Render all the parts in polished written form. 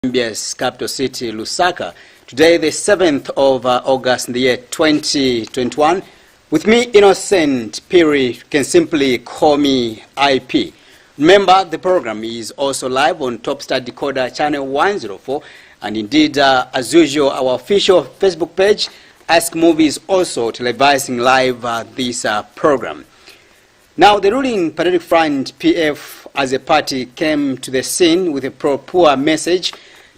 Zambia's capital city, Lusaka. Today, the 7th of August in the year 2021. With me, Innocent Piri, you can simply call me IP. Remember, the program is also live on Topstar Decoder channel 104. And indeed, as usual, our official Facebook page, Ask Muvi, is also televising live this program. Now, the ruling Patriotic Front, PF, as a party, came to the scene with a pro-poor message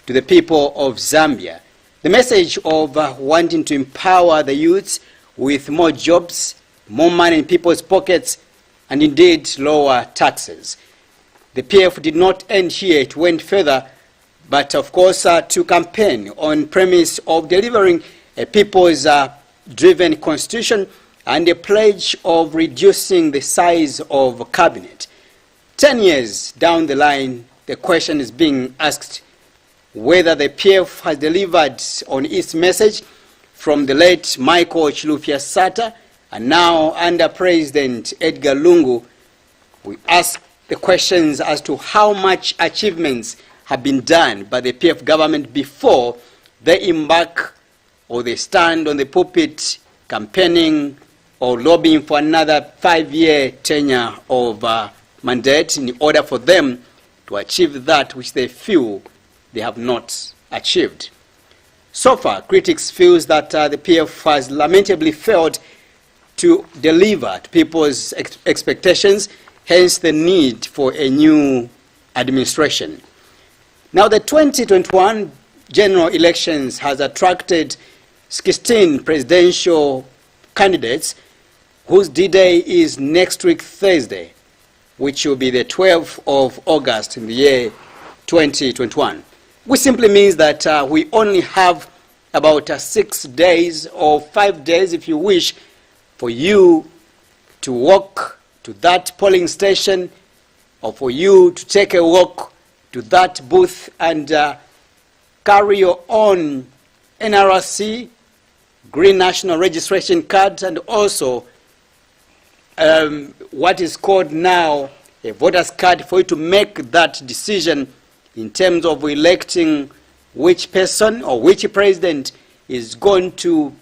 to the people of Zambia. The message of wanting to empower the youths with more jobs, more money in people's pockets, and indeed lower taxes. The PF did not end here, it went further, but of course to campaign on premise of delivering a people's driven constitution and a pledge of reducing the size of cabinet. 10 years down the line, the question is being asked whether the PF has delivered on its message from the late Michael Chilufya Sata, and now under President Edgar Lungu. We ask the questions as to how much achievements have been done by the PF government before they embark or they stand on the pulpit campaigning or lobbying for another 5-year tenure of mandate in order for them to achieve that which they feel they have not achieved. So far, critics feel that the PF has lamentably failed to deliver to people's expectations, hence the need for a new administration. Now, the 2021 general elections has attracted 16 presidential candidates whose D-Day is next week Thursday, which will be the 12th of August in the year 2021. Which simply means that we only have about 6 days or 5 days, if you wish, for you to walk to that polling station or for you to take a walk to that booth and carry your own NRC, Green National Registration Card, and also what is called now a voter's card for you to make that decision in terms of electing which person or which president is going to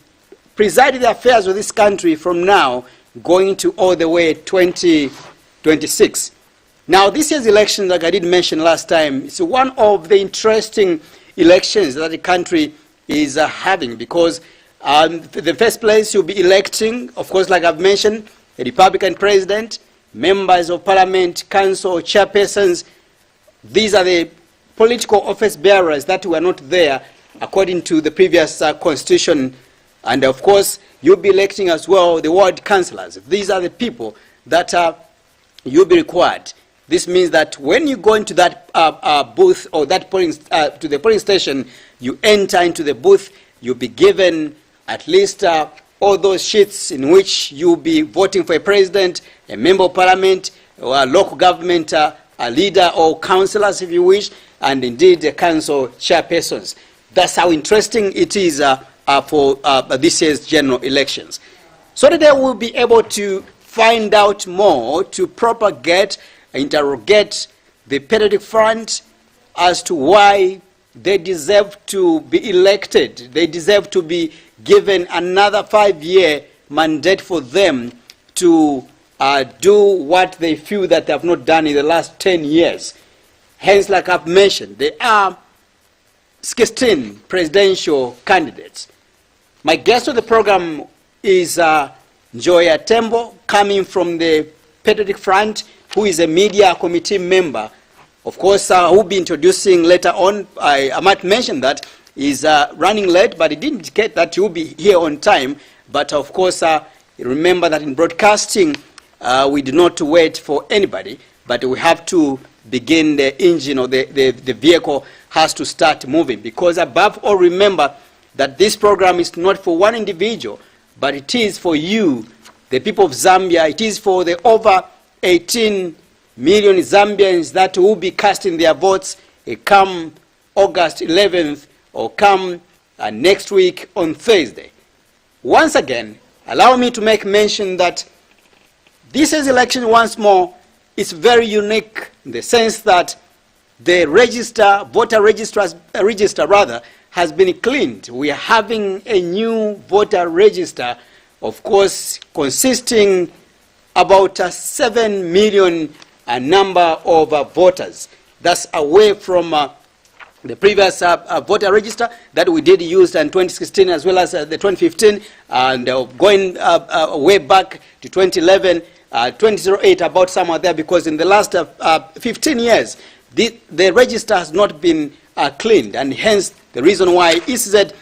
preside the affairs of this country from now going to all the way 2026. Now, this year's election, like I did mention last time, is one of the interesting elections that the country is having, because the first place you'll be electing, of course, like I've mentioned, a Republican president, members of parliament, council, chairpersons. These are the political office bearers that were not there according to the previous constitution. And of course, you'll be electing as well the ward councillors. These are the people that you'll be required. This means that when you go into that booth or that polling, to the polling station, you enter into the booth, you'll be given at least all those sheets in which you'll be voting for a president, a member of parliament, or a local government a leader or councillors, if you wish, and indeed the council chairpersons. That's how interesting it is for this year's general elections. So today we'll be able to find out more, to propagate, interrogate the Patriotic Front as to why they deserve to be elected. They deserve to be given another 5-year mandate for them to do what they feel that they have not done in the last 10 years. Hence, like I've mentioned, there are 16 presidential candidates. My guest of the program is Njoya Tembo, coming from the Patriotic Front, who is a media committee member. Of course, who will be introducing later on. I might mention that he's running late, but he didn't indicate that he will be here on time. But of course, remember that in broadcasting, we do not wait for anybody, but we have to begin the engine, or the vehicle has to start moving. Because above all, remember that this program is not for one individual, but it is for you, the people of Zambia. It is for the over 18 million Zambians that will be casting their votes come August 11th or come next week on Thursday. Once again, allow me to make mention that this year's election, once more, is very unique in the sense that the voter register rather, has been cleaned. We are having a new voter register, of course, consisting about 7 million number of voters. That's away from the previous voter register that we did use in 2016 as well as the 2015, and going way back to 2011, 2008, about somewhere there, because in the last 15 years, the register has not been cleaned, and hence the reason why ECZ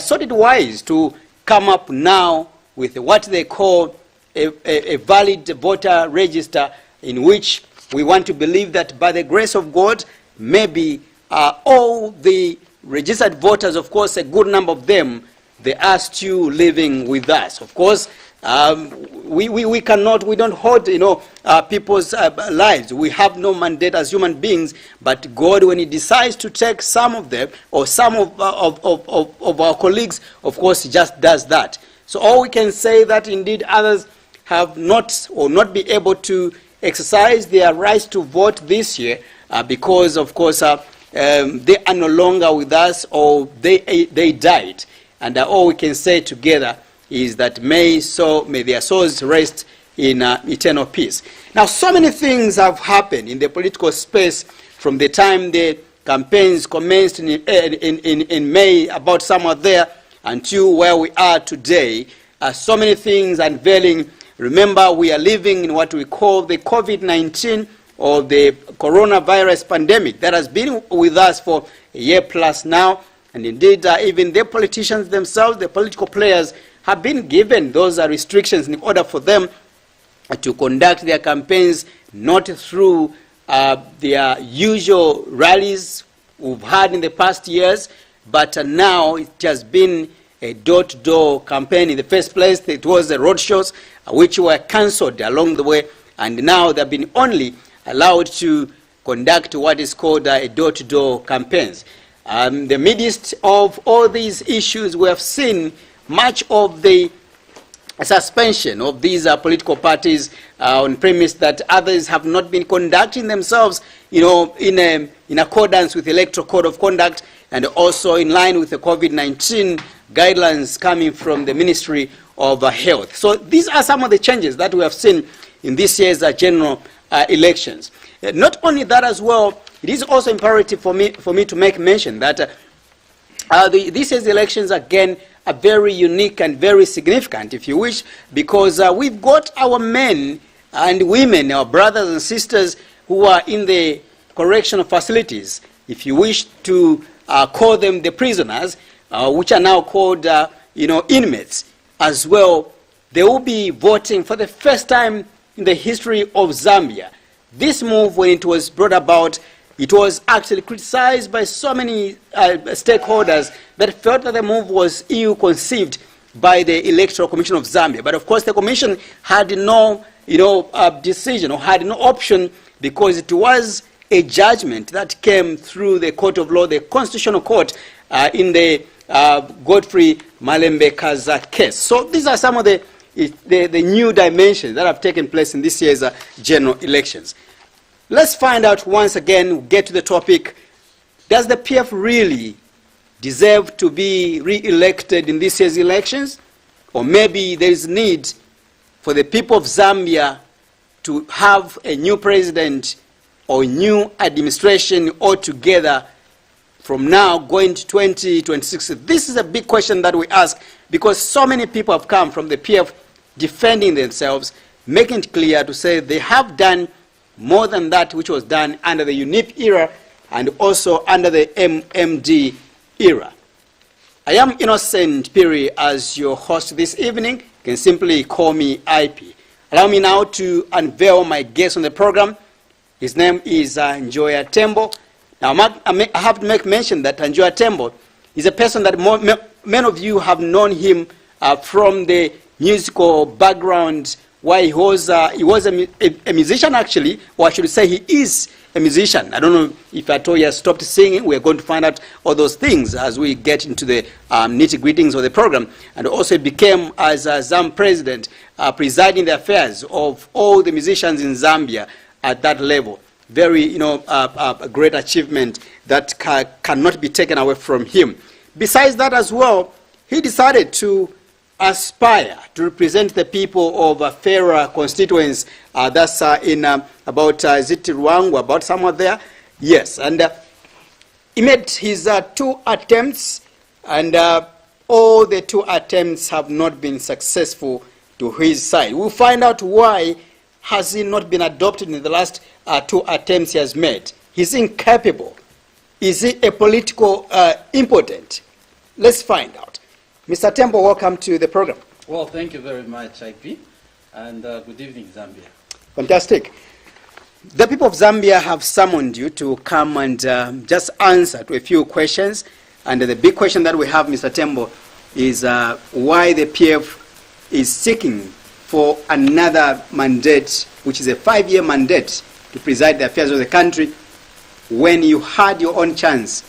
thought it wise to come up now with what they call a valid voter register, in which we want to believe that by the grace of God, maybe all the registered voters, of course, a good number of them, they are still living with us. Of course, we don't hold, people's lives. We have no mandate as human beings, but God, when He decides to take some of them or some of our colleagues, of course, He just does that. So all we can say that indeed others have not or not be able to exercise their rights to vote this year because, of course, they are no longer with us, or they died. And all we can say together is that may their souls rest in eternal peace. Now, so many things have happened in the political space from the time the campaigns commenced in May, about somewhere there, until where we are today. So many things unveiling. Remember, we are living in what we call the COVID-19 or the coronavirus pandemic that has been with us for a year plus now. And indeed, even the politicians themselves, the political players, have been given those restrictions in order for them to conduct their campaigns not through their usual rallies we've had in the past years, but now it has been a door-to-door campaign. In the first place, it was the road shows, which were cancelled along the way, and now they've been only allowed to conduct what is called a door-to-door campaigns. The midst of all these issues, we have seen much of the suspension of these political parties on premise that others have not been conducting themselves, in accordance with the Electoral Code of Conduct, and also in line with the COVID-19 guidelines coming from the Ministry of Health. So these are some of the changes that we have seen in this year's general elections. Not only that as well, it is also imperative for me to make mention that this year's elections, again, are very unique and very significant, if you wish, because we've got our men and women, our brothers and sisters who are in the correctional facilities, if you wish to call them the prisoners, which are now called, inmates as well. They will be voting for the first time in the history of Zambia. This move, when it was brought about, it was actually criticized by so many stakeholders that felt that the move was ill-conceived by the Electoral Commission of Zambia. But of course, the Commission had no, decision, or had no option, because it was a judgment that came through the Court of Law, the Constitutional Court, in the Godfrey Malembekaza case. So these are some of the new dimensions that have taken place in this year's general elections. Let's find out once again, get to the topic, does the PF really deserve to be re-elected in this year's elections? Or maybe there is need for the people of Zambia to have a new president or new administration altogether from now going to 2026? This is a big question that we ask, because so many people have come from the PF defending themselves, making it clear to say they have done more than that which was done under the UNIP era and also under the MMD era. I am Innocent Piri as your host this evening. You can simply call me IP. Allow me now to unveil my guest on the program. His name is Njoya Tembo. Now, I have to make mention that Njoya Tembo is a person that many of you have known him from the musical background, where he was a musician, actually, or I should say he is a musician. I don't know if I told you I stopped singing. We're going to find out all those things as we get into the nitty-gritties of the program. And also became, as ZAM president, presiding the affairs of all the musicians in Zambia at that level. very, a great achievement that cannot be taken away from him. Besides that as well, he decided to aspire to represent the people of Fera constituents. That's in about, is it Ruangwa, about somewhere there? Yes, and he made his 2 attempts, and all the 2 attempts have not been successful to his side. We'll find out why has he not been adopted in the last 2 attempts he has made. He's incapable. Is he a political impotent? Let's find out. Mr. Tembo, welcome to the program. Well, thank you very much, IP, and good evening, Zambia. Fantastic. The people of Zambia have summoned you to come and just answer to a few questions. And the big question that we have, Mr. Tembo, is why the PF is seeking for another mandate, which is a 5-year mandate, to preside the affairs of the country, when you had your own chance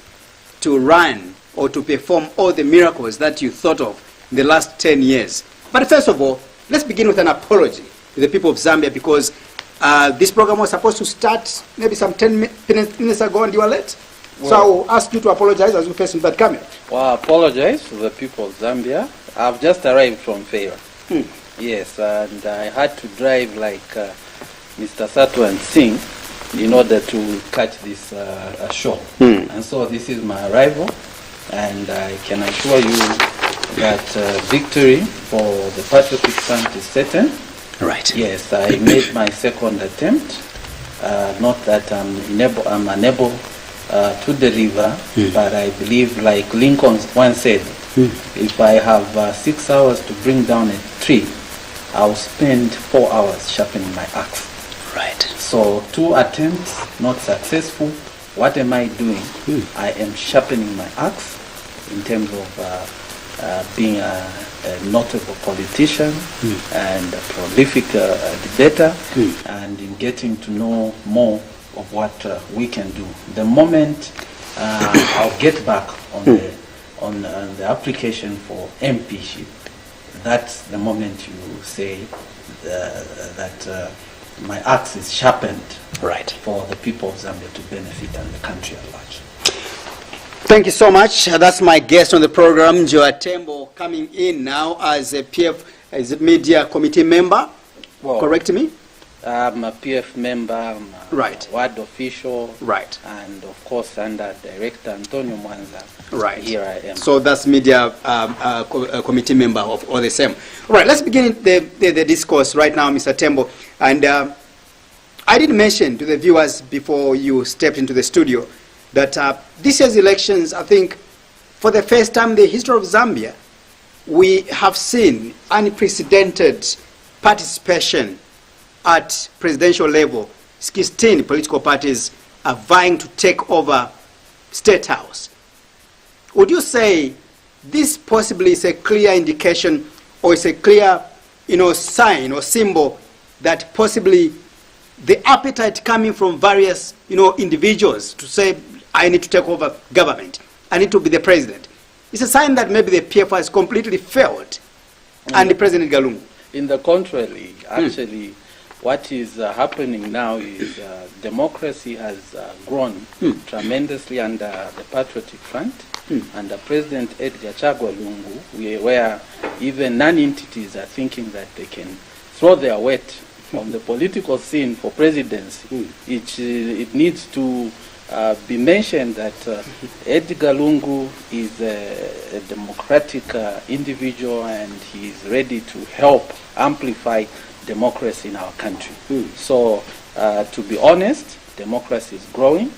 to run or to perform all the miracles that you thought of in the last 10 years. But first of all, let's begin with an apology to the people of Zambia, because this program was supposed to start maybe some 10 minutes ago and you were late. Well, so I will ask you to apologize as we face that camera. Well, I apologize to the people of Zambia. I've just arrived from Fera. Yes, and I had to drive like Mr. Sato and Singh in order to catch this show. And so this is my arrival, and I can assure you that victory for the Patriotic Front is certain. Right. Yes, I made my 2nd attempt. Not that I'm unable to deliver, but I believe, like Lincoln once said, if I have 6 hours to bring down a tree, I'll spend 4 hours sharpening my axe. Right. So 2 attempts, not successful. What am I doing? I am sharpening my axe in terms of being a notable politician and a prolific debater, and in getting to know more of what we can do. The moment I'll get back on the application for MPship, that's the moment you say that my axe is sharpened, right, for the people of Zambia to benefit and the country at large. Thank you so much. That's my guest on the program, Njoya Tembo, coming in now as a PF, as a media committee member. Well, correct me? I'm a PF member, I'm a right, ward official, right, and of course under Director Antonio Mwanza. Right. Here I am. So that's media committee member of all the same. All right, let's begin the discourse right now, Mr. Tembo. And I did mention to the viewers before you stepped into the studio that this year's elections, I think, for the first time in the history of Zambia, we have seen unprecedented participation at presidential level. 16 political parties are vying to take over State House. Would you say this possibly is a clear indication, or is a clear, sign or symbol that possibly the appetite coming from various, individuals to say, I need to take over government, I need to be the president, it's a sign that maybe the PF has completely failed and the President Galungu? In the contrary, actually, what is happening now is democracy has grown tremendously under the Patriotic Front, under President Edgar Chagwa Lungu, where even non-entities are thinking that they can throw their weight on the political scene for presidency. It needs to be mentioned that Edgar Lungu is a democratic individual, and he is ready to help amplify democracy in our country. So, to be honest, democracy is growing.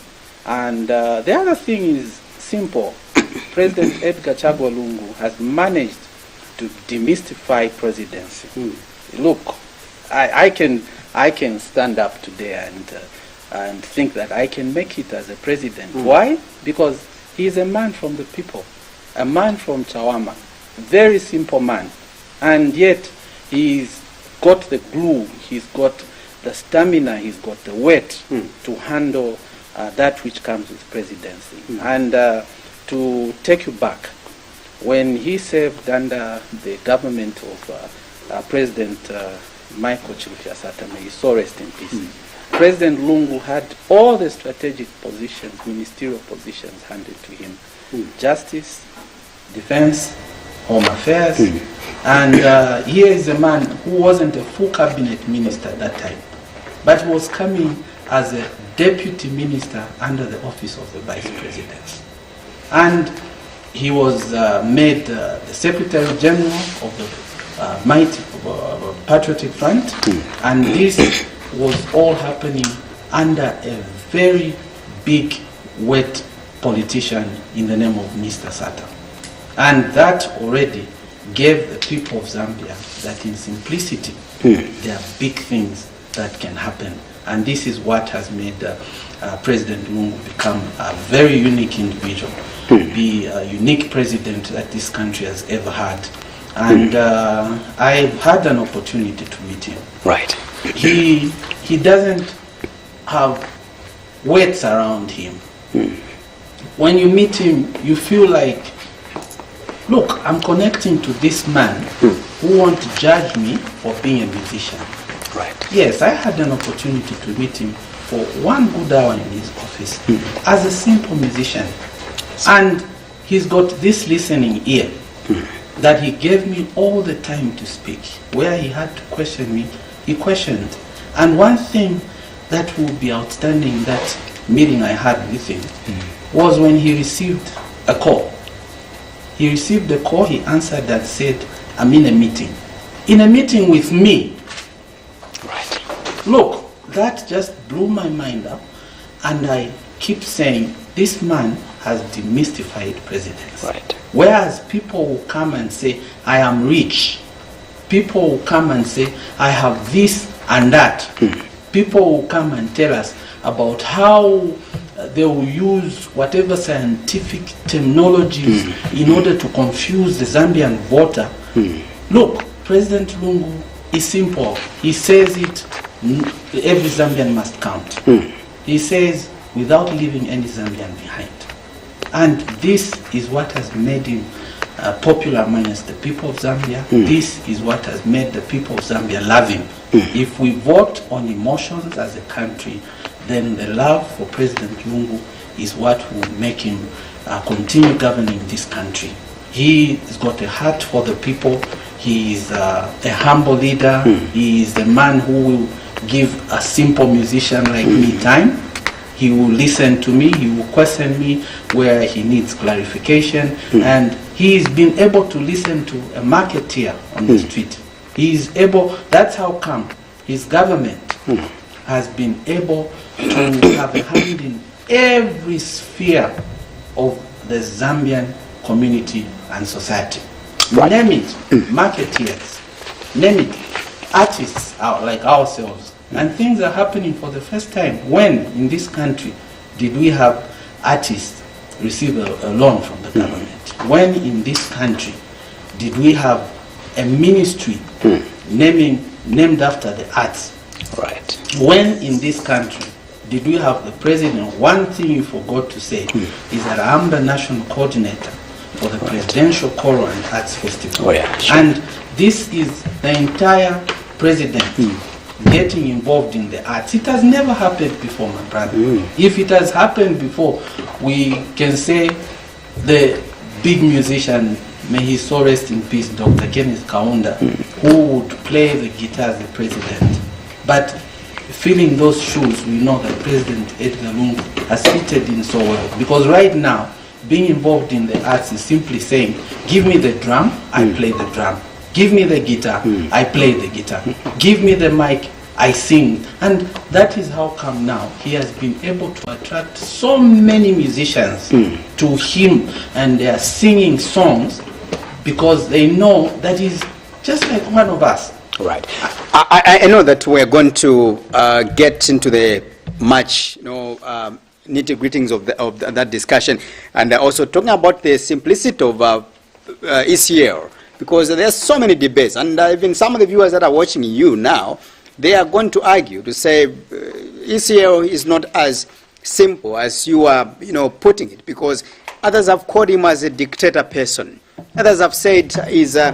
And the other thing is simple. President Edgar Chagwa Lungu has managed to demystify presidency. Look, I can stand up today and think that I can make it as a president. Why? Because he is a man from the people, a man from Chawama, very simple man, and yet he's got the glue, he's got the stamina, he's got the weight to handle that which comes with presidency. And to take you back, when he served under the government of President Michael Chilufya Sata, may his soul rest in peace, President Lungu had all the strategic positions, ministerial positions handed to him. Justice, defense, home affairs. And here is a man who wasn't a full cabinet minister at that time, but was coming as a deputy minister under the office of the vice president. And he was made the Secretary General of the mighty Patriotic Front, and this was all happening under a very big, wet politician in the name of Mr. Sata. And that already gave the people of Zambia that in simplicity, there are big things that can happen. And this is what has made President Lungu become a very unique individual, be a unique president that this country has ever had. And I had an opportunity to meet him. Right. He doesn't have weights around him. When you meet him, you feel like, look, I'm connecting to this man who won't judge me for being a musician. Right. Yes, I had an opportunity to meet him for 1 good hour in his office as a simple musician. And he's got this listening ear that he gave me all the time to speak. Where he had to question me, he questioned. And one thing that would be outstanding in that meeting I had with him was when he received a call. He received a call, he answered and said, I'm in a meeting. In a meeting with me. Right. Look, that just blew my mind up. And I keep saying, this man has demystified presidency. Right. Whereas people will come and say, I am rich. People will come and say, I have this and that. People will come and tell us about how they will use whatever scientific terminologies in order to confuse the Zambian voter. Look, President Lungu is simple. He says it, every Zambian must count. He says, without leaving any Zambian behind. And this is what has made him popular amongst the people of Zambia. This is what has made the people of Zambia love him. If we vote on emotions as a country, then the love for President Lungu is what will make him continue governing this country. He has got a heart for the people. He is a humble leader. He is the man who will give a simple musician like me time. He will listen to me, he will question me where he needs clarification, and he has been able to listen to a marketeer on the street. He is able, that's how come his government has been able to have a hand in every sphere of the Zambian community and society. Right. Name it, marketeers, name it, artists like ourselves. And things are happening for the first time. When in this country did we have artists receive a loan from the government? When in this country did we have a ministry named after the arts? Right. When in this country did we have the president? One thing you forgot to say is that I'm the national coordinator for the Presidential Choral and Arts Festival. Oh, yeah, sure. And this is the entire president getting involved in the arts. It has never happened before, my brother. If it has happened before, we can say the big musician, may his soul rest in peace, Dr. Kenneth Kaunda, who would play the guitar as the president. But filling those shoes, we know that President Edgar Lungu has fitted in so well. Because right now, being involved in the arts is simply saying, give me the drum, I play the drum. Give me the guitar, I play the guitar. Give me the mic, I sing. And that is how come now he has been able to attract so many musicians to him, and they are singing songs because they know that he's just like one of us. Right. I know that we're going to get into the much, nitty-gritties of that discussion, and also talking about the simplicity of ECL. Because there's so many debates, and even some of the viewers that are watching you now, they are going to argue to say ECL is not as simple as you are, putting it, because others have called him as a dictator person. Others have said he's a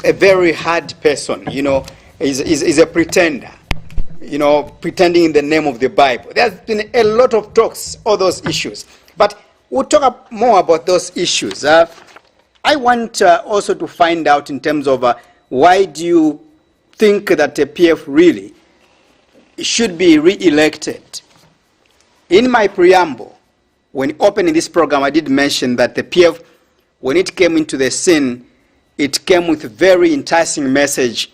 very hard person, is a pretender. pretending in the name of the Bible. There's been a lot of talks, all those issues. But we'll talk more about those issues. I want also to find out in terms of why do you think that the PF really should be re-elected? In my preamble, when opening this program, I did mention that the PF, when it came into the scene, it came with a very enticing message,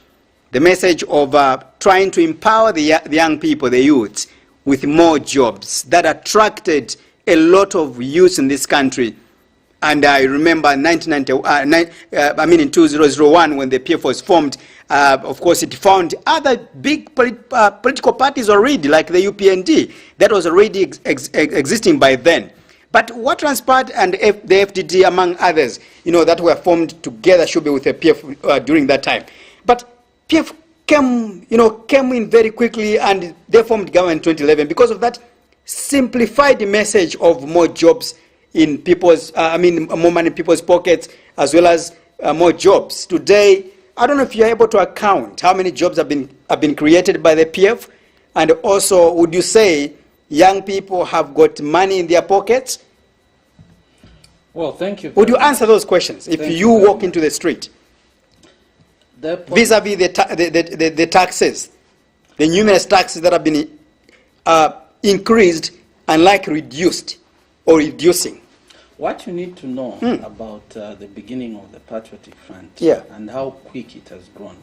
the message of trying to empower the young people, the youths, with more jobs. That attracted a lot of youth in this country. And I remember in 2001, when the PF was formed, of course, it found other big political parties already, like the UPND, that was already existing by then. But what transpired, and the FDD, among others, that were formed together, should be with the PF during that time. But PF came in very quickly, and they formed government in 2011 because of that simplified message of more jobs in people's, more money in people's pockets, as well as more jobs. Today, I don't know if you're able to account how many jobs have been created by the PF, and also, would you say young people have got money in their pockets? Well, thank you. Would you answer those questions if you walk into the street? Vis-a-vis the taxes, the numerous taxes that have been increased, unlike reduced or reducing. What you need to know about the beginning of the Patriotic Front and how quick it has grown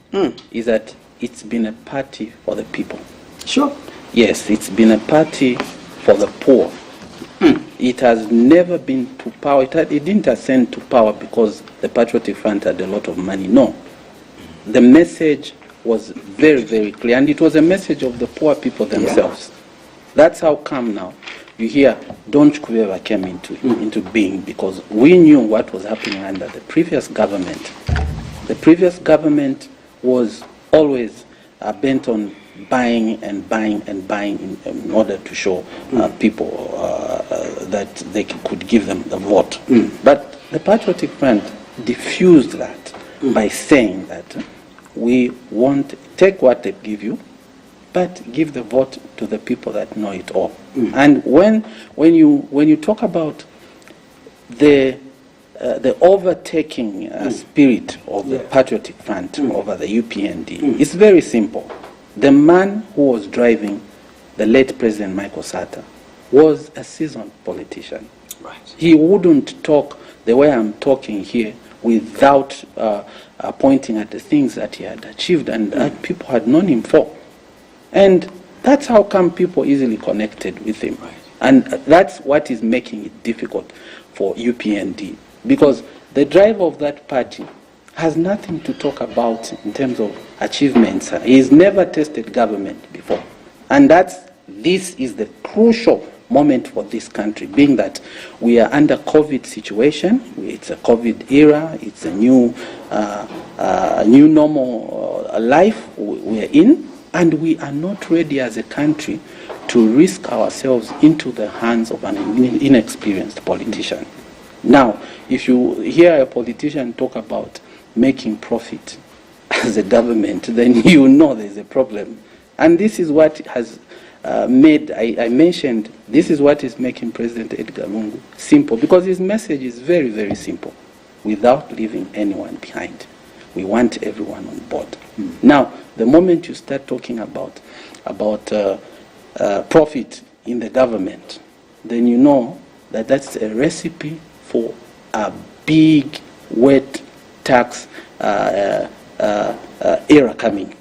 is that it's been a party for the people. Sure. Yes, it's been a party for the poor. It has never been to power. It didn't ascend to power because the Patriotic Front had a lot of money. No. The message was very, very clear, and it was a message of the poor people themselves. Yeah. That's how come now you hear Don't Kueva came into being, because we knew what was happening under the previous government. The previous government was always bent on buying and buying and buying in order to show people that they could give them the vote. But the Patriotic Front diffused that by saying that we won't take what they give you, but give the vote to the people that know it all. And when you talk about the overtaking spirit of the Patriotic Front over the UPND, it's very simple. The man who was driving the late President Michael Sata was a seasoned politician. Right. He wouldn't talk the way I'm talking here without pointing at the things that he had achieved and that people had known him for. And that's how come people easily connected with him. Right. And that's what is making it difficult for UPND, because the driver of that party has nothing to talk about in terms of achievements. He's never tested government before. And this is the crucial moment for this country, being that we are under COVID situation. It's a COVID era. It's a new normal life we are in. And we are not ready as a country to risk ourselves into the hands of an inexperienced politician. Now, if you hear a politician talk about making profit as a government, then you know there's a problem. And this is what has made, I mentioned, this is what is making President Edgar Lungu simple, because his message is very, very simple, without leaving anyone behind. We want everyone on board. Now, the moment you start talking about profit in the government, then you know that that's a recipe for a big, wet tax era coming.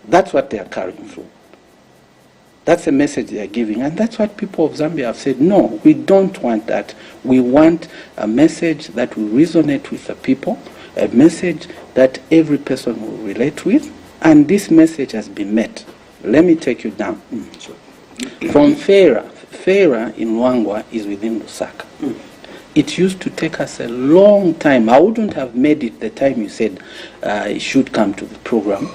That's what they are carrying through. That's the message they are giving. And that's what people of Zambia have said, no, we don't want that. We want a message that will resonate with the people, a message that every person will relate with, and this message has been met. Let me take you down. Sure. From Fera in Luangwa is within Lusaka. It used to take us a long time. I wouldn't have made it the time you said it should come to the program,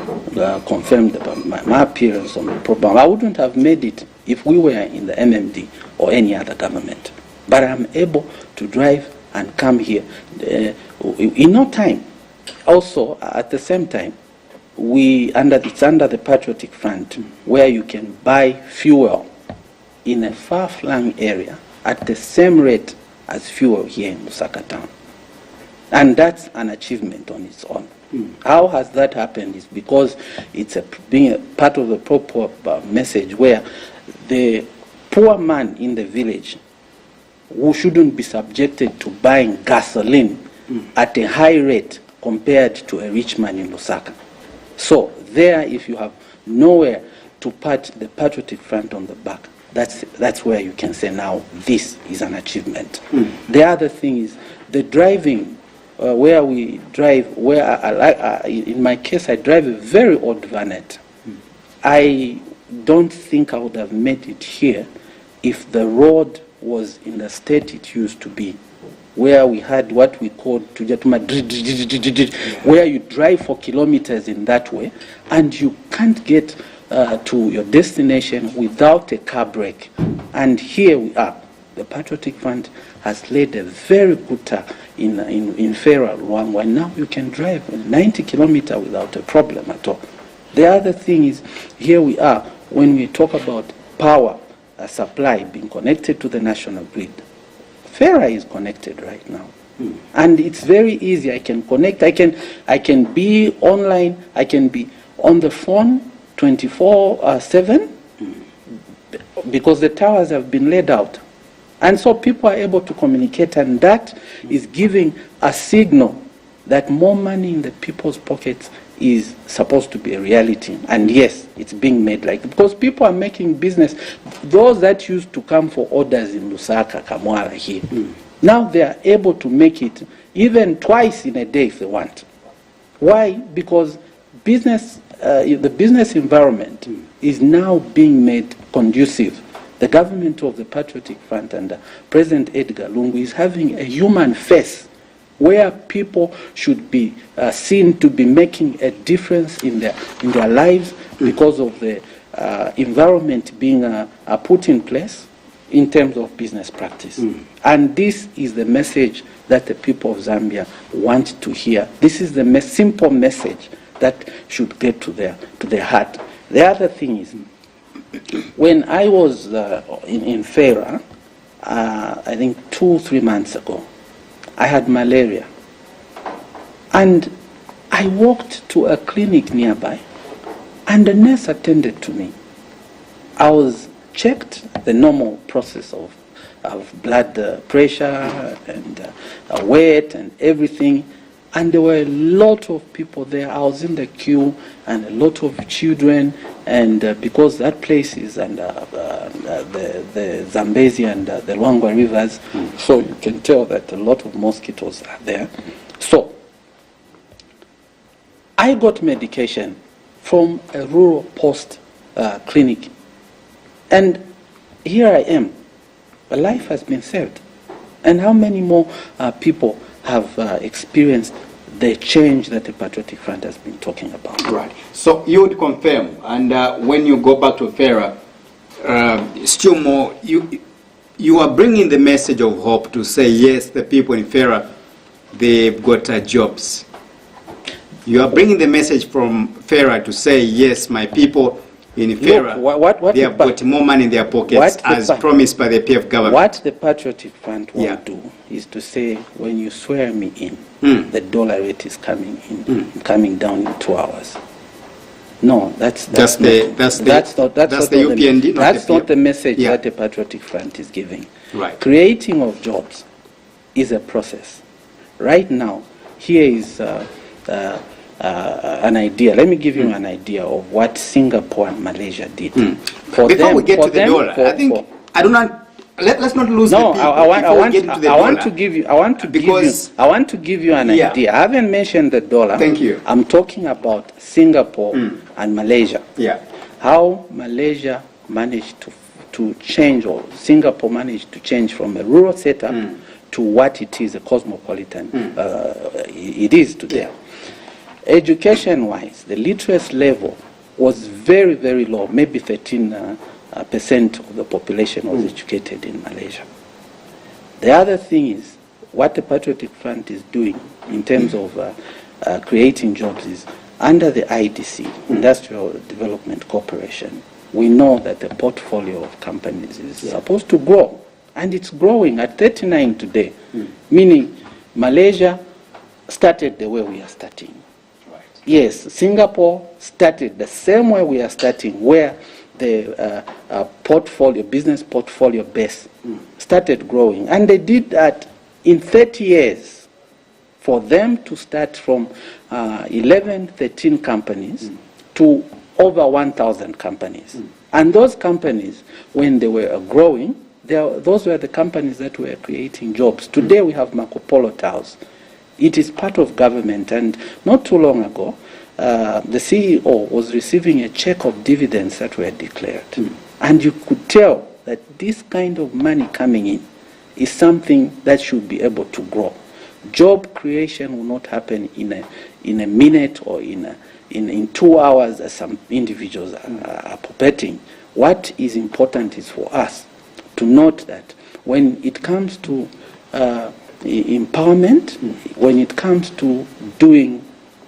confirmed about my appearance on the program. I wouldn't have made it if we were in the MMD or any other government. But I'm able to drive and come here in no time. Also, at the same time, it's under the Patriotic Front, where you can buy fuel in a far-flung area at the same rate as fuel here in Lusaka town. And that's an achievement on its own. How has that happened? Is because it's being a part of the proper message where the poor man in the village who shouldn't be subjected to buying gasoline at a high rate compared to a rich man in Lusaka. So there, if you have nowhere to pat the Patriotic Front on the back, that's where you can say now this is an achievement. The other thing is the driving. Where we drive, in my case, I drive a very old Vanet. I don't think I would have made it here if the road was in the state it used to be, where we had what we called where you drive for kilometers in that way, and you can't get to your destination without a car brake. And here we are. The Patriotic Front has laid a very good in Fera, Luangwa, and now you can drive 90 kilometers without a problem at all. The other thing is, here we are, when we talk about power supply being connected to the national grid, Fera is connected right now. And it's very easy. I can connect, I can be online, I can be on the phone 24/7, because the towers have been laid out. And so people are able to communicate, and that is giving a signal that more money in the people's pockets is supposed to be a reality. And yes, it's being made like, because people are making business. Those that used to come for orders in Lusaka, Kamwala here, now they are able to make it even twice in a day if they want. Why? Because business, the business environment is now being made conducive. The government of the Patriotic Front and President Edgar Lungu is having a human face where people should be seen to be making a difference in their lives because of the environment being put in place in terms of business practice. And this is the message that the people of Zambia want to hear. This is the simple message that should get to their heart. The other thing is, when I was in Fera, I think 2-3 months ago, I had malaria. And I walked to a clinic nearby, and the nurse attended to me. I was checked, the normal process of blood pressure and weight and everything. And there were a lot of people there. I was in the queue, and a lot of children, and because that place is under the Zambezi and the Luangwa rivers, so you can tell that a lot of mosquitoes are there. So I got medication from a rural post clinic, and here I am. A life has been saved. And how many more people have experienced the change that the Patriotic Front has been talking about? Right. So you would confirm, and when you go back to Fera, still more, you are bringing the message of hope to say, yes, the people in Fera, they've got jobs. You are bringing the message from Fera to say, yes, my people in Fera, they have got more money in their pockets as promised by the PF government. What the Patriotic Front will do is to say, when you swear me in, the dollar rate is coming down in 2 hours. No, that's not the UPND. That's not the message that the Patriotic Front is giving. Right. Creating of jobs is a process. Right now, here is an idea. Let me give you an idea of what Singapore and Malaysia did. Before we get to the dollar, I think I do not. Let's not lose. No, I want to give you an idea. I haven't mentioned the dollar. Thank you. I'm talking about Singapore and Malaysia. Yeah. How Malaysia managed to change, or Singapore managed to change from a rural setup to what it is, a cosmopolitan it is today. Yeah. Education-wise, the literacy level was very, very low. Maybe 13% of the population was educated in Malaysia. The other thing is, what the Patriotic Front is doing in terms of creating jobs is, under the IDC, Industrial Development Corporation, we know that the portfolio of companies is supposed to grow, and it's growing at 39 today, meaning Malaysia started the way we are starting. Right. Yes, Singapore started the same way we are starting, where the business portfolio base started growing, and they did that in 30 years. For them to start from 11, 13 companies to over 1,000 companies. And those companies, when they were growing, those were the companies that were creating jobs. Today we have Marco Polo Towers. It is part of government, and not too long ago, the CEO was receiving a check of dividends that were declared. And you could tell that this kind of money coming in is something that should be able to grow. Job creation will not happen in a minute or in 2 hours, as some individuals are purporting. What is important is for us to note that when it comes to empowerment, when it comes to doing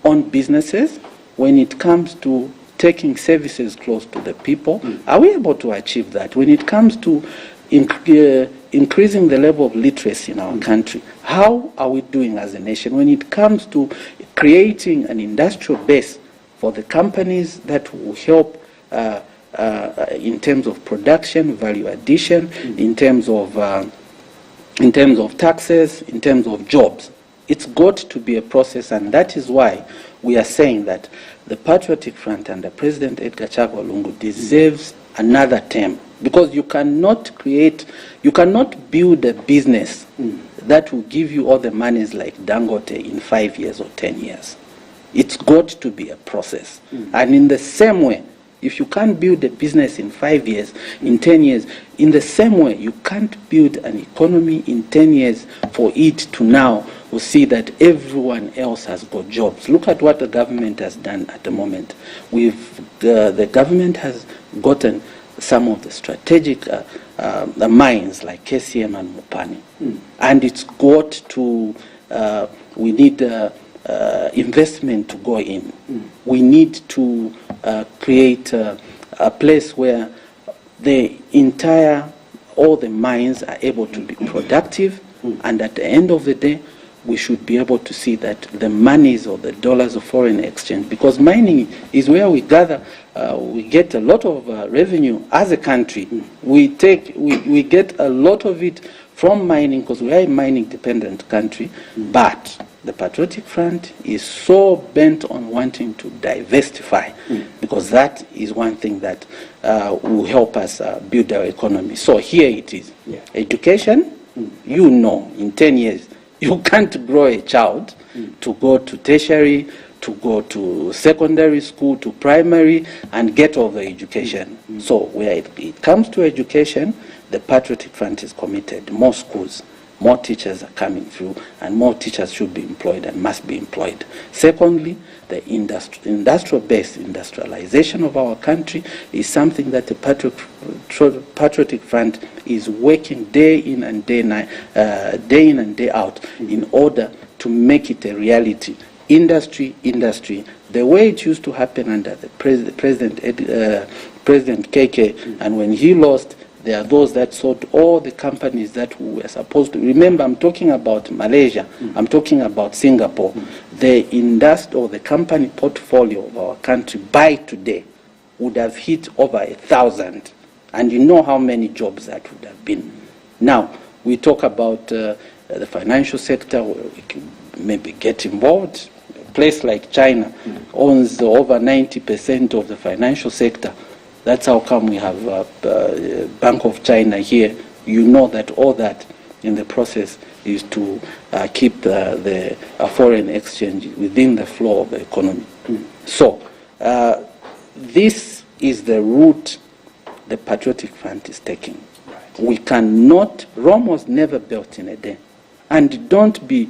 own businesses, when it comes to taking services close to the people, are we able to achieve that? When it comes to increasing the level of literacy in our country, how are we doing as a nation? When it comes to creating an industrial base for the companies that will help in terms of production, value addition, in terms of taxes, in terms of jobs, it's got to be a process, and that is why we are saying that the Patriotic Front under President Edgar Chagwa Lungu deserves another term. Because you cannot build a business that will give you all the monies like Dangote in 5 years or 10 years. It's got to be a process. And in the same way, if you can't build a business in 5 years, in 10 years, in the same way, you can't build an economy in 10 years for it to now see that everyone else has got jobs. Look at what the government has done at the moment. The government has gotten some of the strategic the mines like KCM and Mupani. And it's got to, we need investment to go in. We need to create a place where all the mines are able to be productive, and at the end of the day, we should be able to see that the monies or the dollars of foreign exchange, because mining is where we gather, we get a lot of revenue as a country. We get a lot of it from mining because we are a mining dependent country, but the Patriotic Front is so bent on wanting to diversify, because that is one thing that will help us build our economy. So here it is. Education, you know, in 10 years, you can't grow a child to go to tertiary, to go to secondary school, to primary, and get all the education. So where it comes to education, the Patriotic Front is committed. More schools, more teachers are coming through, and more teachers should be employed and must be employed. Secondly, the industrial-based industrialization of our country is something that the Patriotic Front is working day in and day out in order to make it a reality. Industry, the way it used to happen under the President KK, and when he lost, there are those that sold all the companies that we were supposed to. Remember, I'm talking about Malaysia, I'm talking about Singapore. The the company portfolio of our country by today would have hit over 1,000. And you know how many jobs that would have been. Now, we talk about the financial sector, where we can maybe get involved. A place like China owns over 90% of the financial sector. That's how come we have Bank of China here. You know that all that in the process is to keep the foreign exchange within the flow of the economy. So this is the route the Patriotic Front is taking. Right. We cannot, Rome was never built in a day. And don't be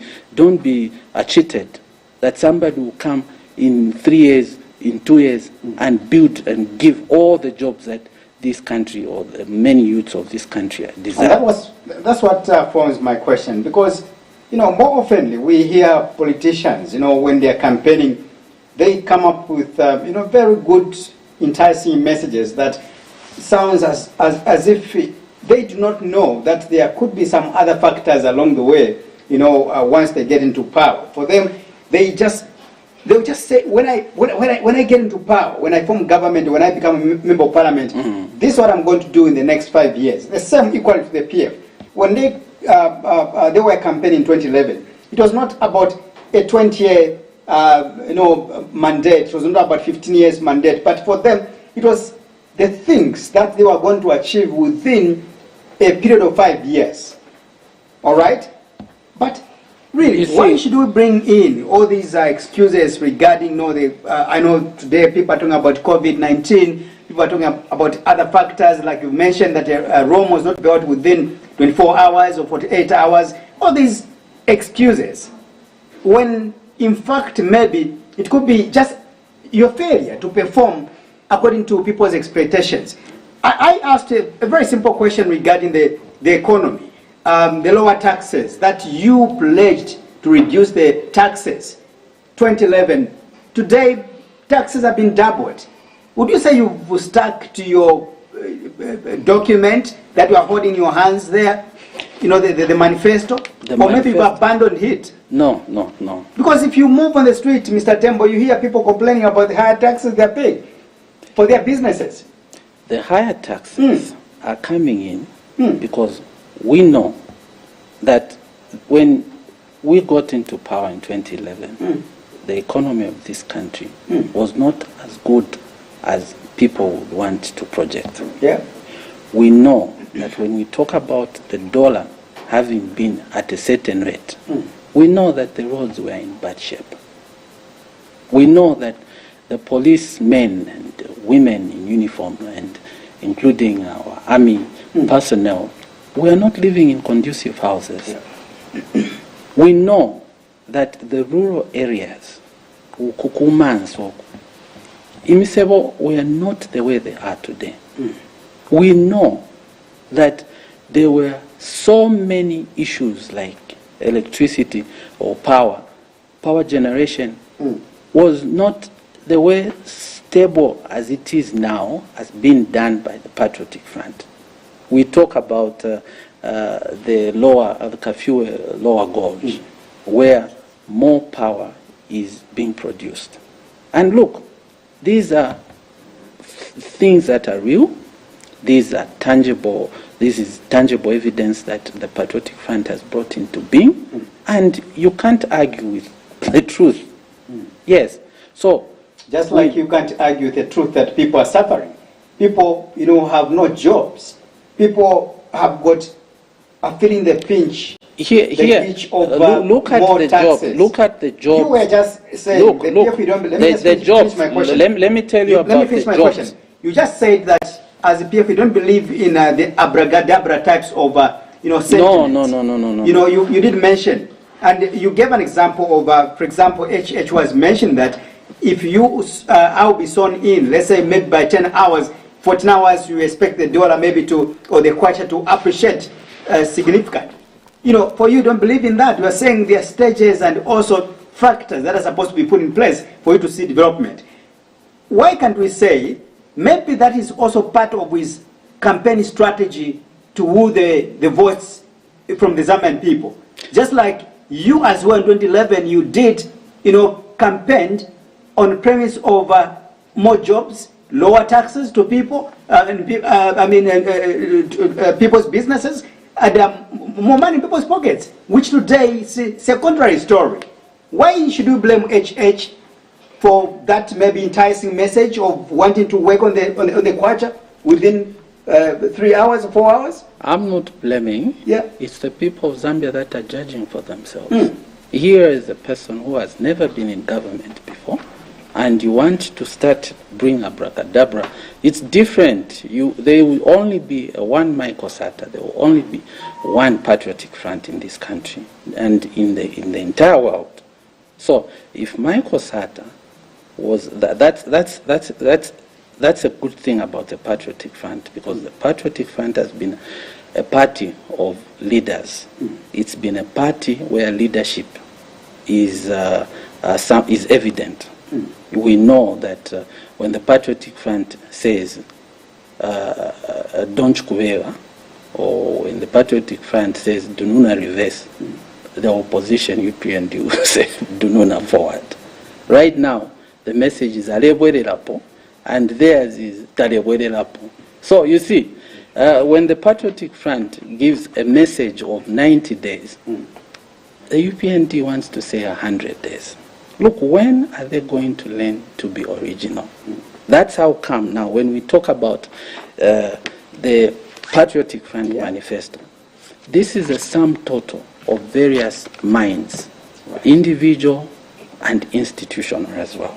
cheated that somebody will come in 3 years, in 2 years, and build and give all the jobs that this country or the many youths of this country desire. That's what forms my question, because more often we hear politicians, when they are campaigning, they come up with very good, enticing messages that sounds as if they do not know that there could be some other factors along the way. Once they get into power, for them, they'll just say, when I get into power, when I form government, when I become a member of parliament, this is what I'm going to do in the next 5 years. The same equally to the PF. When they were campaigning in 2011, it was not about a 20-year mandate. It was not about 15 years mandate. But for them, it was the things that they were going to achieve within a period of 5 years. All right? But really, why should we bring in all these excuses regarding, I know today people are talking about COVID-19, people are talking about other factors, like you mentioned that Rome was not built within 24 hours or 48 hours, all these excuses, when in fact maybe it could be just your failure to perform according to people's expectations. I asked a very simple question regarding the economy. The lower taxes that you pledged to reduce the taxes 2011, today taxes have been doubled. Would you say you've stuck to your document that you are holding in your hands there, the manifesto? Or maybe you've abandoned it? No. Because if you move on the street, Mr. Tembo, you hear people complaining about the higher taxes they're paying for their businesses. The higher taxes are coming in because we know that when we got into power in 2011, the economy of this country was not as good as people would want to project. Yeah. We know that when we talk about the dollar having been at a certain rate, we know that the roads were in bad shape. We know that the policemen and women in uniform, and including our army personnel, we are not living in conducive houses. We know that the rural areas, Kukumanso, Imisebo, were not the way they are today. We know that there were so many issues like electricity or power generation was not the way stable as it is now, has been done by the Patriotic Front. We talk about the Kafue lower gauge, where more power is being produced. And look, these are things that are real. These are tangible. This is tangible evidence that the Patriotic Front has brought into being, and you can't argue with the truth. Yes. So, just like you can't argue with the truth that people are suffering. People, have no jobs. People are feeling the pinch. Look at the job. Look at the job. You were just saying, the jobs. Let me tell you about the jobs. You just said that as a PF, you don't believe in the abracadabra types of, sentiments. No. You did mention, and you gave an example of, for example, HH was mentioned that if I'll be sewn in, let's say maybe by 10 hours, 14 hours, you expect the dollar maybe or the kwacha to appreciate significant. For you don't believe in that. You are saying there are stages and also factors that are supposed to be put in place for you to see development. Why can't we say maybe that is also part of his campaign strategy to woo the votes from the Zambian people? Just like you as well in 2011, you did, campaigned on the premise of more jobs, lower taxes to people, people's businesses, and more money in people's pockets, which today is a contrary story. Why should we blame HH for that maybe enticing message of wanting to work on the kwacha within 3 hours or 4 hours? I'm not blaming. Yeah. It's the people of Zambia that are judging for themselves. Here is a person who has never been in government before, and you want to start bring abracadabra. It's different. There will only be one Michael Sata. There will only be one Patriotic Front in this country and in the entire world. So if Michael Sata was that's a good thing about the Patriotic Front, because the Patriotic Front has been a party of leaders. It's been a party where leadership is evident. we know that when the Patriotic Front says don't kubeva, or when the Patriotic Front says dununa reverse, the opposition UPND will say dununa forward. Right now, the message is alebwererapo, and theirs is talebwererapo. So you see, when the Patriotic Front gives a message of 90 days, the UPND wants to say 100 days. Look, when are they going to learn to be original? That's how come now when we talk about the Patriotic Front Manifesto, this is a sum total of various minds, individual and institutional as well.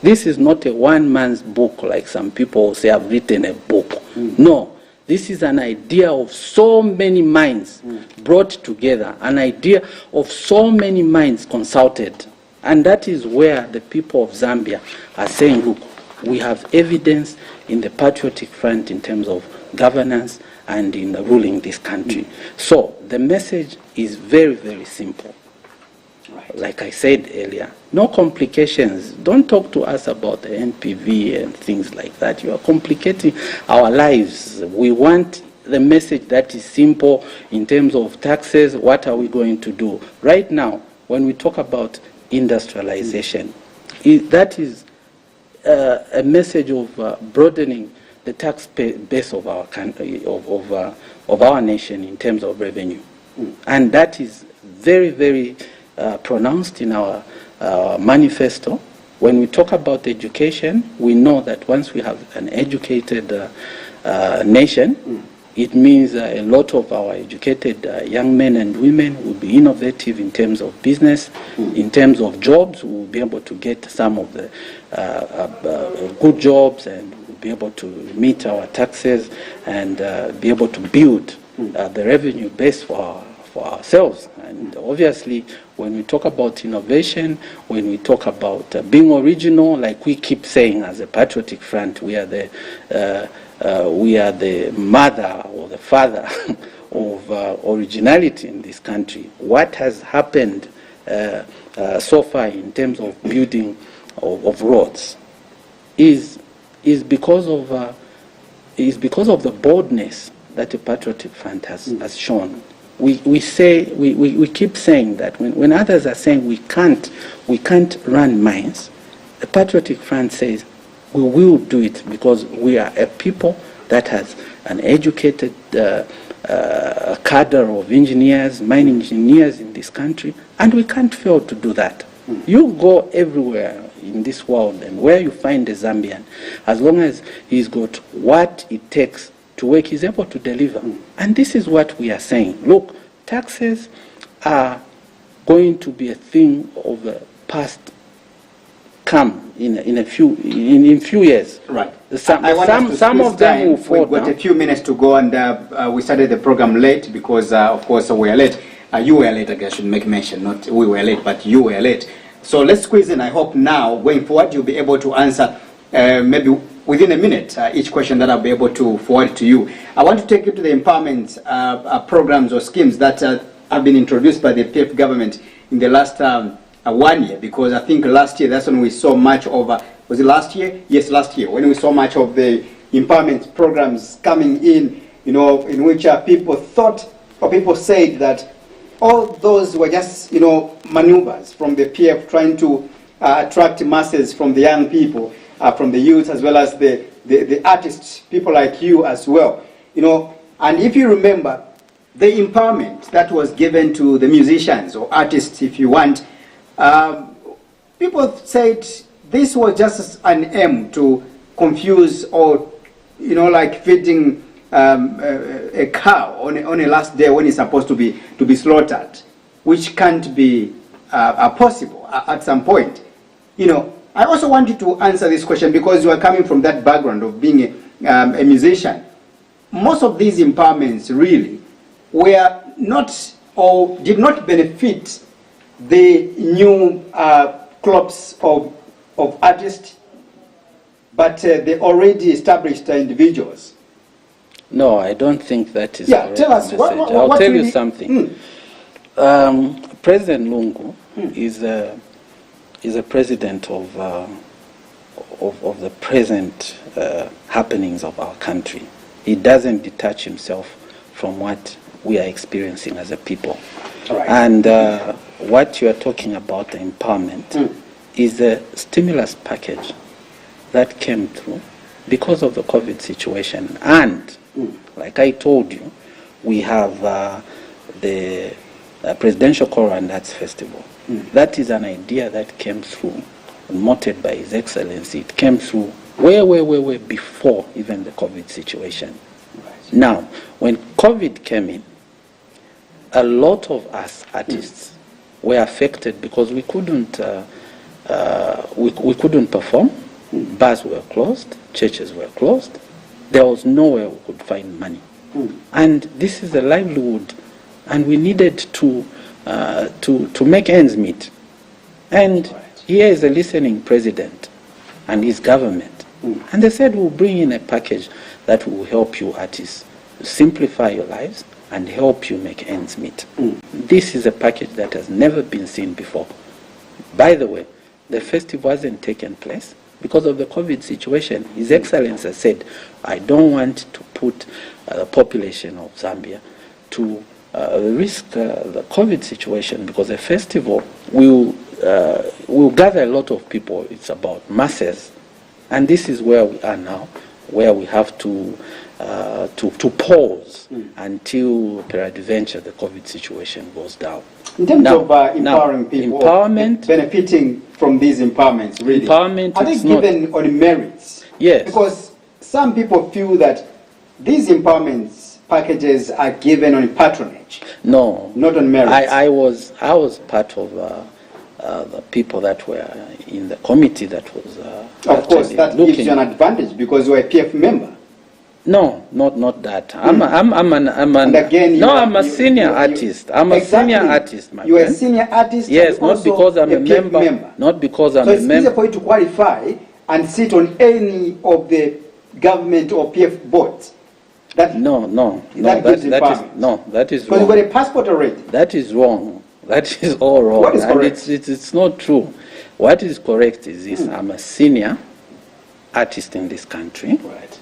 This is not a one-man's book like some people say I've written a book. No, this is an idea of so many minds brought together, an idea of so many minds consulted. And that is where the people of Zambia are saying, look, we have evidence in the Patriotic Front in terms of governance and in ruling this country. So the message is very, very simple. Right. Like I said earlier, no complications. Don't talk to us about the NPV and things like that. You are complicating our lives. We want the message that is simple in terms of taxes. What are we going to do? Right now, when we talk about industrialization, that is a message of broadening the tax base of our country, of our nation in terms of revenue. And that is very, very pronounced in our manifesto. When we talk about education, we know that once we have an educated nation, it means a lot of our educated young men and women will be innovative in terms of business, in terms of jobs. We'll be able to get some of the good jobs, and we'll be able to meet our taxes and be able to build the revenue base for ourselves. And obviously, when we talk about innovation, when we talk about being original, like we keep saying as a Patriotic Front, we are the mother or the father of originality in this country. What has happened so far in terms of building of roads is because of the boldness that the Patriotic Front has shown. We keep saying that when others are saying we can't run mines, the Patriotic Front says we will do it because we are a people that has an educated cadre of engineers, mining engineers in this country, and we can't fail to do that. You go everywhere in this world, and where you find a Zambian, as long as he's got what it takes to work, he's able to deliver. And this is what we are saying. Look, taxes are going to be a thing of the past come in few years. Right. Some of them will fall down. We've got a few minutes to go, and we started the program late because, of course, we are late. You were late, I guess I should make mention. Not we were late, but you were late. So let's squeeze in. I hope now, going forward, you'll be able to answer maybe within a minute each question that I'll be able to forward to you. I want to take you to the empowerment programs or schemes that have been introduced by the PF government in the last 1 year, because I think last year, that's when we saw much of, was it last year? Yes, last year, when we saw much of the empowerment programs coming in, in which people thought, or people said that all those were just, maneuvers from the PF trying to attract masses from the young people, from the youth, as well as the artists, people like you as well. And if you remember, the empowerment that was given to the musicians or artists, if you want, people said this was just an aim to confuse or, like feeding a cow on a last day when it's supposed to be slaughtered, which can't be possible at some point. I also want you to answer this question because you are coming from that background of being a musician. Most of these empowerments really were not or did not benefit the new clubs of artists, but the already established individuals. No, I don't think that is correct. Tell us. I'll tell you something. President Lungu is a president of of the present happenings of our country. He doesn't detach himself from what we are experiencing as a people. Right. And what you are talking about, the empowerment, is a stimulus package that came through because of the COVID situation. And, like I told you, we have the Presidential Choral and Arts Festival. That is an idea that came through, promoted by His Excellency. It came through way before even the COVID situation. Right. Now, when COVID came in, a lot of us artists were affected because we couldn't perform. Bars were closed, churches were closed. There was nowhere we could find money. And this is a livelihood, and we needed to make ends meet. And here is a listening president and his government. And they said, we'll bring in a package that will help you artists simplify your lives and help you make ends meet. This is a package that has never been seen before. By the way, the festival hasn't taken place because of the COVID situation. His Excellency has said, I don't want to put the population of Zambia to risk the COVID situation, because a festival will gather a lot of people. It's about masses. And this is where we are now, where we have to pause until, peradventure, the COVID situation goes down. In terms of empowering people, empowerment, benefiting from these empowerments, really, empowerment, are they given on merits? Yes. Because some people feel that these empowerments packages are given on patronage. No. Not on merits. I was part of the people that were in the committee that was of course, that gives you an advantage because you're a PF member. No, not that. I'm a senior artist. I'm a senior artist, my You're friend. a senior artist. Yes, not because I'm a member. Not because I'm a member. So it's easier for you to qualify and sit on any of the government or PF boards. No. That is because wrong. you've got a passport already. That is wrong. That is all wrong. What is correct? And it's not true. What is correct is this: I'm a senior artist in this country. Right.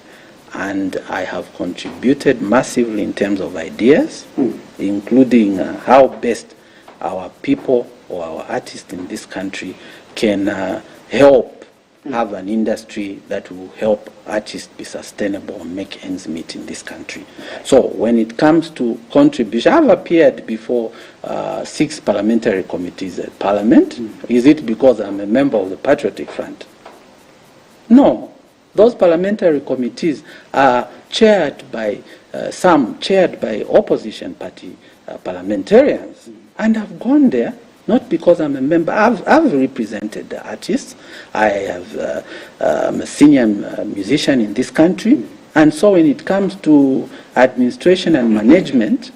And I have contributed massively in terms of ideas, including how best our people or our artists in this country can help have an industry that will help artists be sustainable and make ends meet in this country. So when it comes to contribution, I've appeared before 6 parliamentary committees at Parliament. Is it because I'm a member of the Patriotic Front? No. Those parliamentary committees are chaired by opposition party parliamentarians. And I've gone there not because I'm a member. I've represented the artists. I'm a senior musician in this country. And so when it comes to administration and management,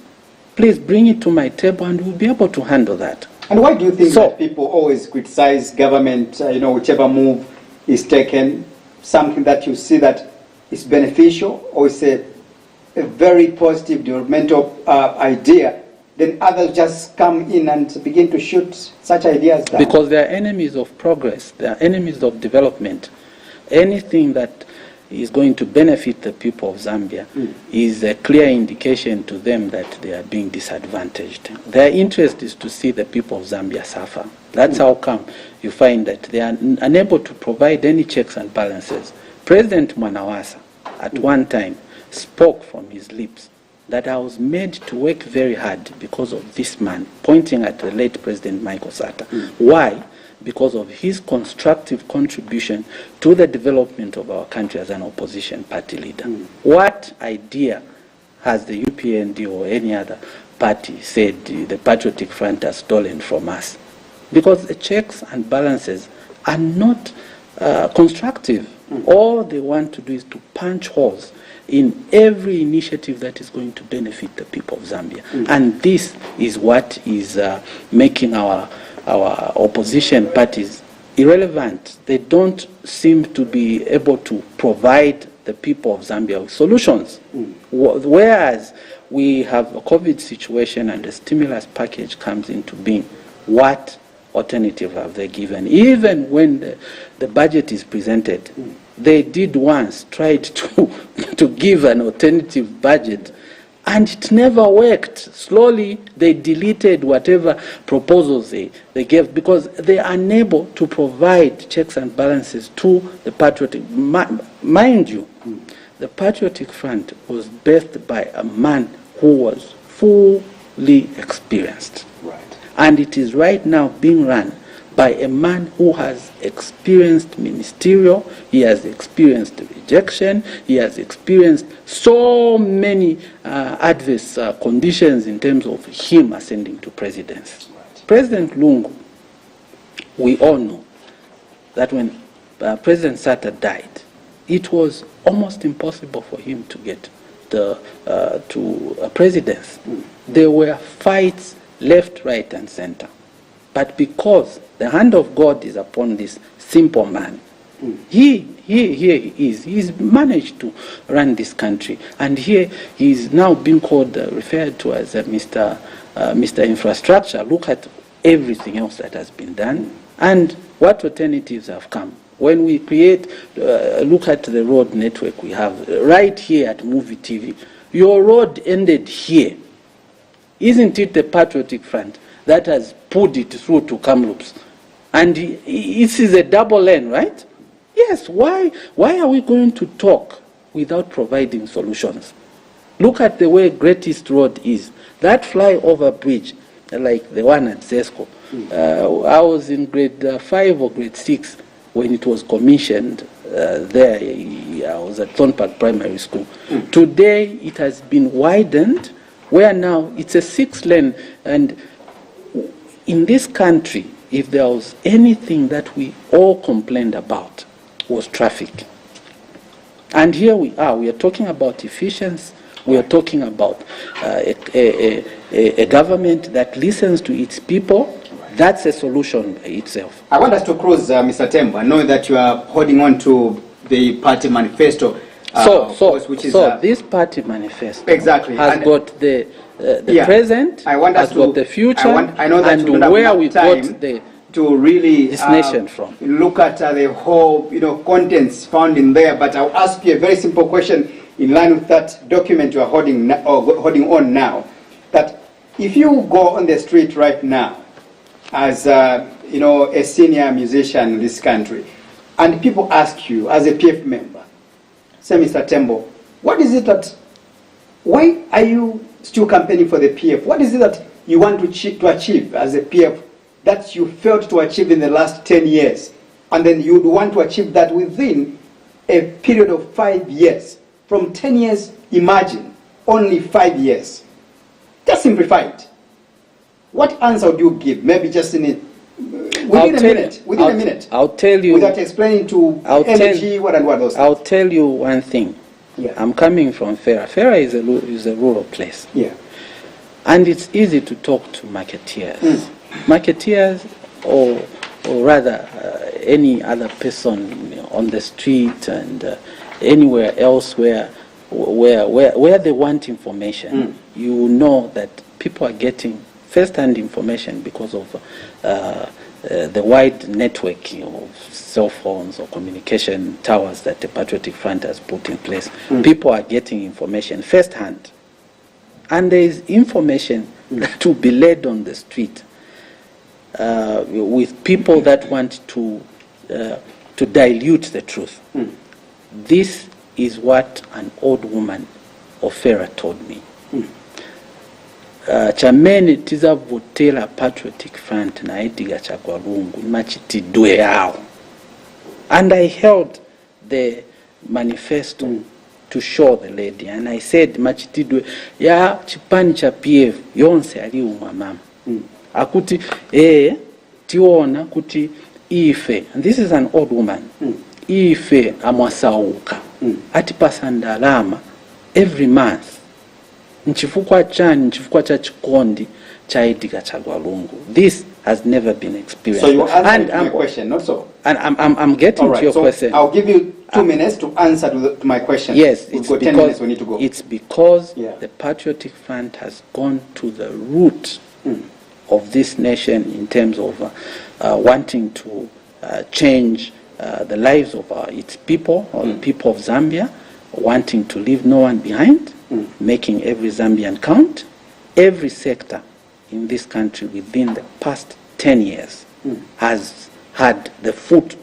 please bring it to my table and we'll be able to handle that. And why do you think that people always criticize government, whichever move is taken, something that you see that is beneficial or is a very positive developmental idea, then others just come in and begin to shoot such ideas down? Because they are enemies of progress. They are enemies of development. Anything that is going to benefit the people of Zambia is a clear indication to them that they are being disadvantaged. Their interest is to see the people of Zambia suffer. That's how come you find that they are unable to provide any checks and balances. President Mwanawasa at one time spoke from his lips that I was made to work very hard because of this man, pointing at the late President Michael Sata. Why? Because of his constructive contribution to the development of our country as an opposition party leader. What idea has the UPND or any other party said the Patriotic Front has stolen from us? Because the checks and balances are not constructive. All they want to do is to punch holes in every initiative that is going to benefit the people of Zambia. And this is what is making our opposition parties irrelevant. They don't seem to be able to provide the people of Zambia with solutions. Whereas we have a COVID situation and the stimulus package comes into being, what alternative have they given? Even when the budget is presented, they did once tried to give an alternative budget, and it never worked. Slowly, they deleted whatever proposals they gave because they are unable to provide checks and balances to the Patriotic. Mind you, the Patriotic Front was birthed by a man who was fully experienced. Right. And it is right now being run by a man who has experienced ministerial, he has experienced rejection, he has experienced so many adverse conditions in terms of him ascending to presidency. Right. President Lungu, we all know that when President Sata died, it was almost impossible for him to get to presidency. There were fights left, right, and center. But because the hand of God is upon this simple man, he is. He's managed to run this country. And here he is now being referred to as Mr. Infrastructure. Look at everything else that has been done. And what alternatives have come? When we create, look at the road network we have right here at Muvi TV. Your road ended here. Isn't it the Patriotic Front that has pulled it through to Kamloops? And this is a double lane, right? Yes, why are we going to talk without providing solutions? Look at the way Great East Road is. That flyover bridge, like the one at Zesco. I was in grade 5 or grade 6 when it was commissioned there. I was at Thorn Park Primary School. Today it has been widened, where now it's a 6-lane. And in this country, if there was anything that we all complained about, was traffic. And here we are talking about efficiency, we are talking about a government that listens to its people. That's a solution by itself. I want us to close, Mr. Tembo. I know that you are holding on to the party manifesto. This party manifesto exactly has got the present, has got the future, I know that and where we got to really this nation from. Look at the whole contents found in there. But I'll ask you a very simple question in line with that document you are holding on now. That if you go on the street right now as a senior musician in this country, and people ask you as a PF member, say, Mr. Tembo, what is it why are you still campaigning for the PF? What is it that you want to achieve as a PF that you failed to achieve in the last 10 years? And then you would want to achieve that within a period of 5 years. From 10 years, imagine, only 5 years. Just simplify it. What answer would you give? Maybe just within a minute. I'll tell you. Without explaining to energy, what those things. I'll tell you one thing. Yeah. I'm coming from Fera. Fera is a rural place. Yeah. And it's easy to talk to marketeers. Marketeers, or rather any other person on the street and anywhere else where they want information, you know that people are getting first-hand information because of the wide network of cell phones or communication towers that the Patriotic Front has put in place. People are getting information first-hand. And there is information to be laid on the street with people that want to dilute the truth. This is what an old woman of Fera told me. Chamene tiza votela Patriotic Front na ediga chakwa lungu machitidwe yao. And I held the manifesto to show the lady, and I said machitidwe ya chipani cha PF yonse aliumwa mama. Akuti tiona kuti ife, and this is an old woman, ife amwasauka atipasa ndalama every month nchifukwa cha chikondi cha ediga chagwa lungu. This has never been experienced. So you're answering my question, not so? And I'm getting to your question. I'll give you 2 minutes to answer to my question. Yes, we've got 10 minutes, we need to go. It's because the Patriotic Front has gone to the root of this nation in terms of wanting to change the lives of its people, or the people of Zambia, wanting to leave no one behind, making every Zambian count. Every sector in this country within the past 10 years has had the foot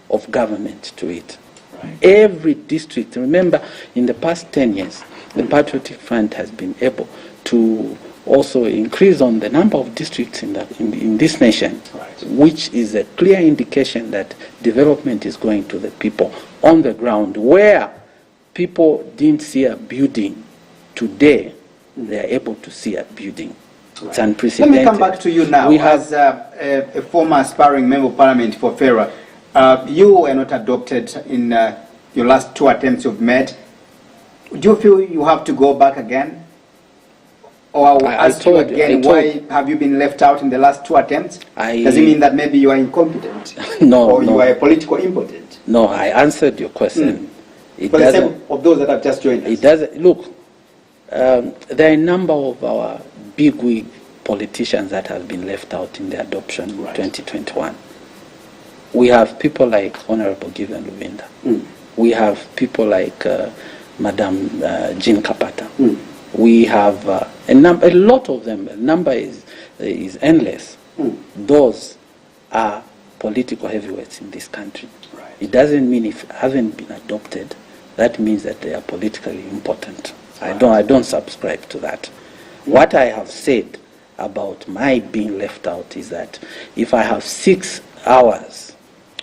of government to it. Right. Every district, remember, in the past 10 years, the Patriotic Front has been able to also increase on the number of districts in this nation, right, which is a clear indication that development is going to the people on the ground. Where people didn't see a building, today they are able to see a building. Right. It's unprecedented. Let me come back to you now. As a former aspiring member of parliament for FERA, you were not adopted in your last 2 attempts you've made. Do you feel you have to go back again? Or I will ask you again, why have you been left out in the last 2 attempts? Does it mean that maybe you are incompetent? Or you are a political impotent? No, I answered your question. For the sake of those that have just joined us. It doesn't. Look, there are a number of our bigwig politicians that have been left out in the adoption in 2021. We have people like Honorable Given Luvinda. We have people like Madam Jean Kapata. We have a lot of them. The number is endless. Those are political heavyweights in this country. Right. It doesn't mean if haven't been adopted, that means that they are politically important. Right. I don't subscribe to that. What I have said about my being left out is that if I have 6 hours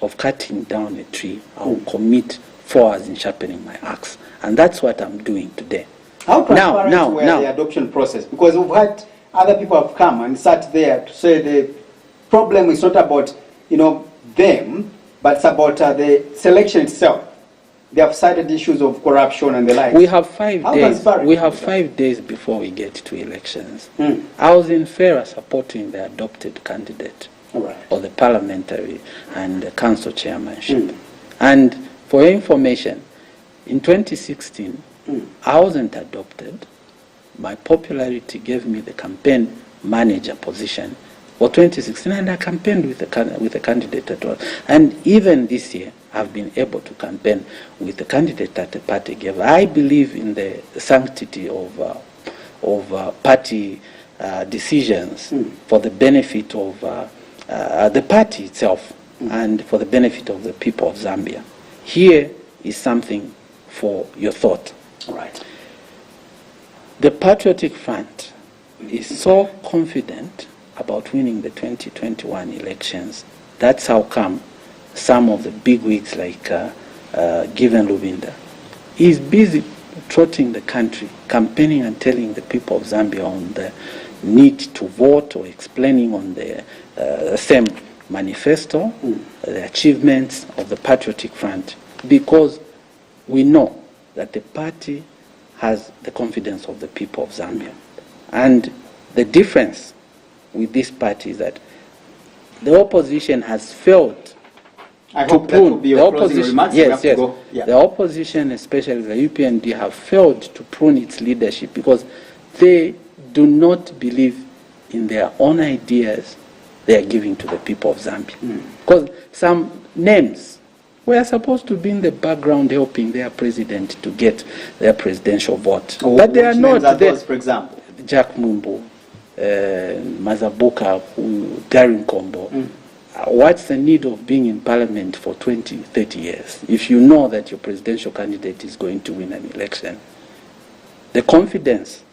of cutting down a tree, I will commit 4 hours in sharpening my axe, and that's what I'm doing today. How transparent were the adoption process? Because we've had other people have come and sat there to say the problem is not about them, but it's about the selection itself. They have cited issues of corruption and the like. We have 5 days. We have 5 days before we get to elections. I was in FERA supporting the adopted candidate, or the parliamentary and the council chairmanship. And for your information, in 2016, I wasn't adopted. My popularity gave me the campaign manager position for 2016, and I campaigned with the candidate at all. And even this year, I've been able to campaign with the candidate that the party gave. I believe in the sanctity of party decisions for the benefit of the party itself and for the benefit of the people of Zambia. Here is something for your thought. Right. The Patriotic Front is so confident about winning the 2021 elections. That's how come some of the bigwigs like Given Luvinda is busy trotting the country, campaigning and telling the people of Zambia on the need to vote, or explaining on the same manifesto, the achievements of the Patriotic Front, because we know that the party has the confidence of the people of Zambia. And the difference with this party is that the opposition has failed to prune. The opposition, the opposition, especially the UPND, have failed to prune its leadership because they do not believe in their own ideas they are giving to the people of Zambia. Because some names were supposed to be in the background helping their president to get their presidential vote. But they are not there. For example, Jack Mumbo, Mazabuka, Darin Kombo. What's the need of being in parliament for 20, 30 years if you know that your presidential candidate is going to win an election? The confidence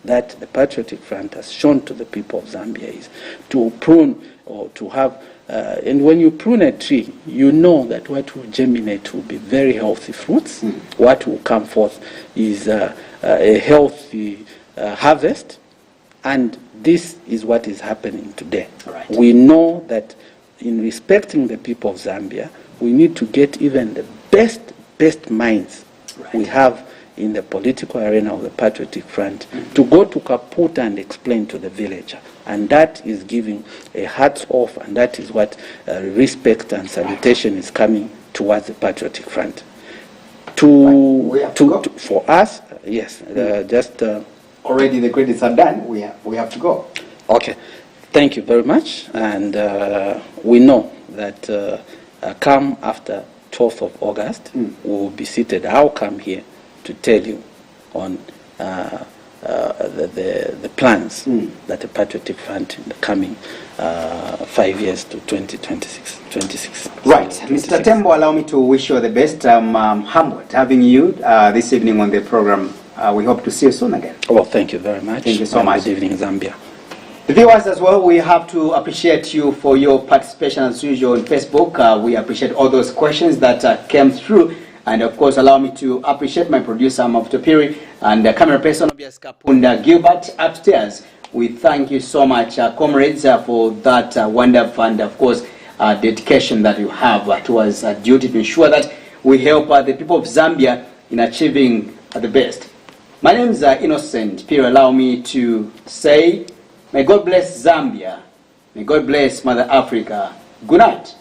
that the Patriotic Front has shown to the people of Zambia is to prune, or to have, and when you prune a tree, you know that what will germinate will be very healthy fruits. What will come forth is a healthy harvest, and this is what is happening today. Right. We know that in respecting the people of Zambia, we need to get even the best minds we have in the political arena of the Patriotic Front to go to Kaputa and explain to the villager. And that is giving a hats off, and that is what respect and salutation is coming towards the Patriotic Front. For us, yes, just... already the credits are done, we have to go. Okay. Thank you very much. And we know that come after 12th of August, we will be seated. I'll come here to tell you on the plans that the Patriotic Front in the coming 5 years to 2026. Right. Mr. Tembo, allow me to wish you the best. I'm humbled having you this evening on the program. We hope to see you soon again. Well, thank you very much. Thank you so much. Good evening, Zambia. The viewers as well, we have to appreciate you for your participation as usual on Facebook. We appreciate all those questions that came through. And of course, allow me to appreciate my producer, Mavutopiri, and camera person, Obias Kapunda Gilbert, upstairs. We thank you so much, comrades, for that wonderful and, of course, dedication that you have towards duty to ensure that we help the people of Zambia in achieving the best. My name is Innocent Piro. Allow me to say, may God bless Zambia. May God bless Mother Africa. Good night.